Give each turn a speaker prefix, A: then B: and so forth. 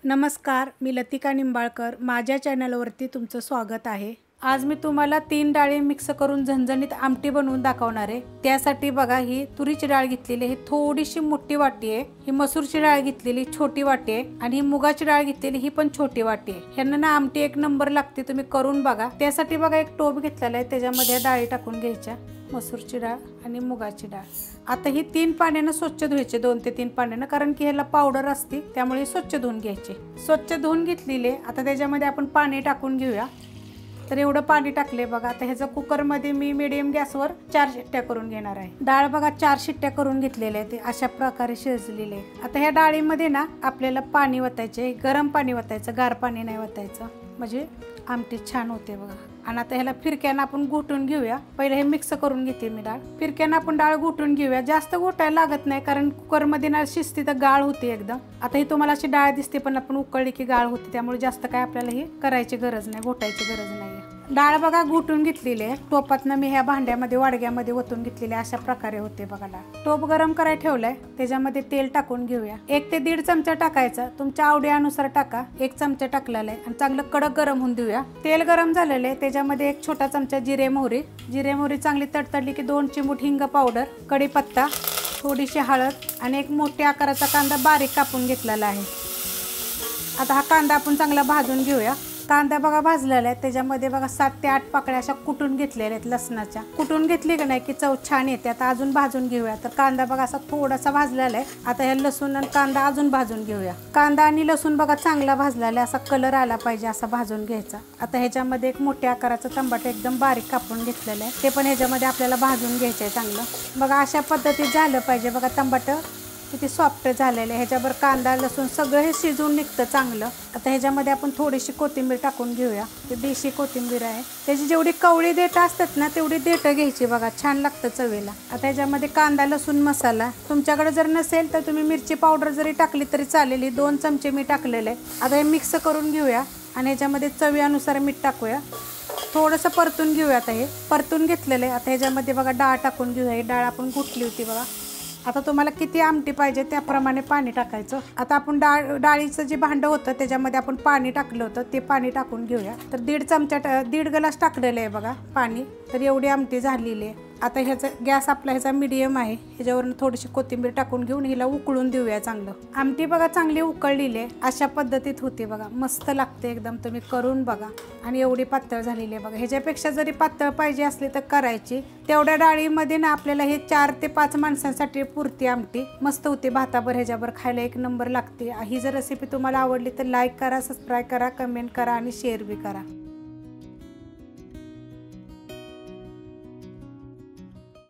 A: नमस्कार, मी लतिका निंबाळकर. माझ्या चॅनलवरती तुमचं स्वागत आहे. आज मी तुम्हाला 3 डाळी मिक्स करून झणझणीत आमटी बनवून दाखवणार आहे. त्यासाठी बघा, ही तुरीची डाळ घेतलेली आहे, थोडीशी मोठी वाटी आहे. ही मसूरची डाळ घेतलेली छोटी वाटी आहे आणि ही मुगाची डाळ घेतलेली ही पण छोटी वाटी आहे. ह्यांना ना आमटी एक नंबर लागते, तुम्ही करून बघा. त्यासाठी बघा एक टोप घेतलेला आहे, त्याच्यामध्ये डाळी टाकून घ्यायच्या, मसूरची डाळ आणि मुगाची डाळ. आता ही 3 पाण्यानं स्वच्छ धुवायचे, 2 ते 3 पाण्यानं, कारण की ह्याला पावडर असते त्यामुळे स्वच्छ धुवून घ्यायचे. स्वच्छ धुवून घेतलेले आता त्याच्यामध्ये आपण पाणी टाकून घेऊया. तर एवढं पाणी टाकले बघा. आता ह्याचा कुकरमध्ये मी मीडियम गॅसवर 4 शिट्ट्या करून घेणार आहे. डाळ बघा 4 शिट्ट्या करून घेतलेल्या आहे, ते अशा प्रकारे शिजलेले आहे. आता ह्या डाळीमध्ये ना आपल्याला पाणी वतायचे, गरम पाणी वतायचं, गार पाणी नाही वतायचं, म्हणजे आमटी छान होते बघा. आणि आता ह्याला फिरक्यानं आपण घोटून घेऊया. पहिले हे मिक्स करून घेते मी डाळ. फिरक्यानं आपण डाळ घोटून घेऊया. जास्त घोटायला लागत नाही, कारण कुकरमध्ये ना शिजते तर गाळ होते एकदम. आता ही तुम्हाला अशी डाळ दिसते, पण आपण उकळली की गाळ होते, त्यामुळे जास्त काय आपल्याला ही करायची गरज नाही, घोटायची गरज नाही. डाळ बघा घोटून घेतलेली आहे. टोपातनं मी ह्या भांड्यामध्ये वाडग्यामध्ये ओतून घेतलेले, अशा प्रकारे होते बघा डाळ. टोप गरम करायला ठेवलाय, त्याच्यामध्ये तेल टाकून घेऊया. 1 ते 1.5 चमचा टाकायचा, तुमच्या आवडीनुसार टाका. 1 चमचा टाकलेला आहे आणि चांगलं कडक गरम होऊन देऊया. तेल गरम झालेलं आहे, त्याच्यामध्ये 1 छोटा चमचा जिरे मोहरी चांगली तडतडली की 2 चिमूट हिंग पावडर, कढीपत्ता, थोडीशी हळद आणि 1 मोठ्या आकाराचा कांदा बारीक कापून घेतलेला आहे. आता हा कांदा आपण चांगला भाजून घेऊया. कांदा बघा भाजलेला आहे, त्याच्यामध्ये बघा 7 ते 8 पाकळ्या अशा कुटून घेतलेल्या आहेत लसणाच्या. कुटून घेतली की नाही की चव छान येते. आता अजून भाजून घेऊया. तर कांदा बघा असा थोडासा भाजलेला आहे. आता हे लसूण आणि कांदा अजून भाजून घेऊया. कांदा आणि लसूण बघा चांगला भाजलेला आहे, असा कलर आला पाहिजे असा भाजून घ्यायचा. आता ह्याच्यामध्ये 1 मोठ्या आकाराचं टमाटर एकदम बारीक कापून घेतलेलं आहे, ते पण ह्याच्यामध्ये आपल्याला भाजून घ्यायचं आहे चांगलं. बघा अशा पद्धतीत झालं पाहिजे बघा. टमाटर किती सॉफ्ट झालेलं आहे, ह्याच्यावर कांदा लसूण सगळं हे शिजून निघतं चांगलं. आता ह्याच्यामध्ये आपण थोडीशी कोथिंबीर टाकून घेऊया. ते देशी कोथिंबीर आहे, त्याची जेवढी कवळी देठं असतात ना तेवढी देठं घ्यायची बघा, छान लागतं चवीला. आता ह्याच्यामध्ये कांदा लसूण मसाला, तुमच्याकडे जर नसेल तर तुम्ही मिरची पावडर जरी टाकली तरी चालेल. 2 चमचे मी टाकलेले आहे. आता हे मिक्स करून घेऊया आणि ह्याच्यामध्ये चवीनुसार मीठ टाकूया. थोडंसं परतून घेऊया. आता हे परतून घेतलेलं आहे. आता ह्याच्यामध्ये बघा डाळ टाकून घेऊया. ही डाळ आपण घुटली होती बघा. आता तुम्हाला किती आमटी पाहिजे त्याप्रमाणे पाणी टाकायचं. आता आपण डाळीचं जे भांडं होतं त्याच्यामध्ये आपण पाणी टाकलं होतं, ते पाणी टाकून घेऊया. तर 1.5 ग्लास टाकलेलं आहे बघा पाणी. तर एवढी आमटी झालेली आहे. आता ह्याचा गॅस आपला ह्याचा मीडियम आहे. ह्याच्यावरून थोडीशी कोथिंबीर टाकून घेऊन हिला उकळून देऊया चांगलं. आमटी बघा चांगली उकळलेली आहे, अशा पद्धतीत होते बघा, मस्त लागते एकदम. तुम्ही करून बघा. आणि एवढी पातळ झालेली आहे बघा. ह्याच्यापेक्षा जरी पातळ पाहिजे असली तर करायची. तेवढ्या डाळीमध्ये ना आपल्याला हे 4 ते 5 माणसांसाठी पुरती आमटी मस्त होते. भाताभर ह्याच्यावर खायला एक नंबर लागते. ही जर रेसिपी तुम्हाला आवडली तर लाईक करा, सबस्क्राईब करा, कमेंट करा आणि शेअर बी करा.